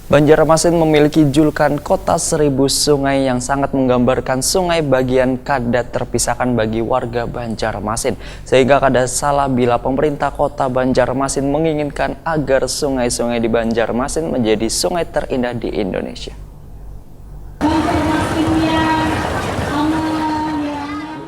Banjarmasin memiliki julukan Kota Seribu Sungai yang sangat menggambarkan sungai bagian kada terpisahkan bagi warga Banjarmasin. Sehingga kada salah bila pemerintah Kota Banjarmasin menginginkan agar sungai-sungai di Banjarmasin menjadi sungai terindah di Indonesia.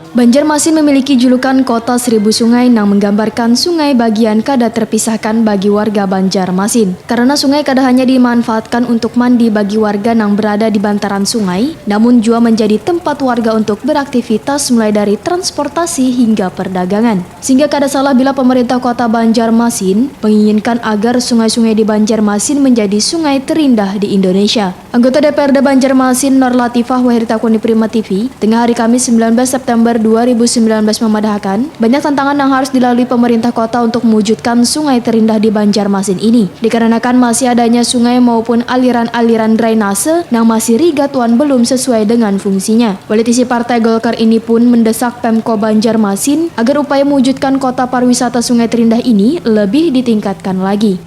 Banjarmasin memiliki julukan Kota Seribu Sungai yang menggambarkan sungai bagian kada terpisahkan bagi warga Banjarmasin. Karena sungai kada hanya dimanfaatkan untuk mandi bagi warga yang berada di bantaran sungai, namun juga menjadi tempat warga untuk beraktivitas mulai dari transportasi hingga perdagangan. Sehingga kada salah bila pemerintah Kota Banjarmasin menginginkan agar sungai-sungai di Banjarmasin menjadi sungai terindah di Indonesia. Anggota DPRD Banjarmasin Nur Latifah Wahirtakuni Prima TV, tengah hari Kamis 19 September 2019 memadahkan banyak tantangan yang harus dilalui pemerintah kota untuk mewujudkan sungai terindah di Banjarmasin ini. Dikarenakan masih adanya sungai maupun aliran-aliran drainase yang masih rigatuan belum sesuai dengan fungsinya. Politisi Partai Golkar ini pun mendesak Pemko Banjarmasin agar upaya mewujudkan kota pariwisata sungai terindah ini lebih ditingkatkan lagi.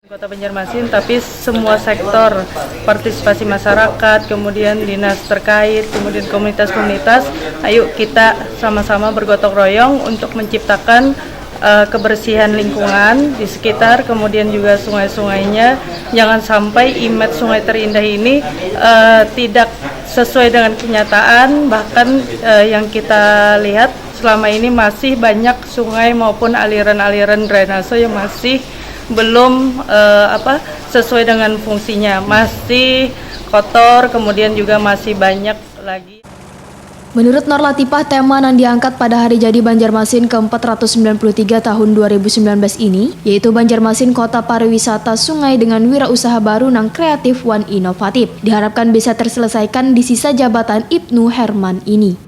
Kota Banjarmasin, tapi semua sektor, partisipasi masyarakat, kemudian dinas terkait, kemudian komunitas-komunitas, ayo kita sama-sama bergotong royong untuk menciptakan kebersihan lingkungan di sekitar, kemudian juga sungai-sungainya. Jangan sampai image sungai terindah ini tidak sesuai dengan kenyataan, bahkan yang kita lihat selama ini masih banyak sungai maupun aliran-aliran drainase yang masih belum sesuai dengan fungsinya, masih kotor, kemudian juga masih banyak lagi. Menurut Nur Latifah, tema yang diangkat pada Hari Jadi Banjarmasin ke-493 tahun 2019 ini, yaitu Banjarmasin Kota Pariwisata Sungai dengan wirausaha baru yang kreatif dan inovatif, diharapkan bisa terselesaikan di sisa jabatan Ibnu Herman ini.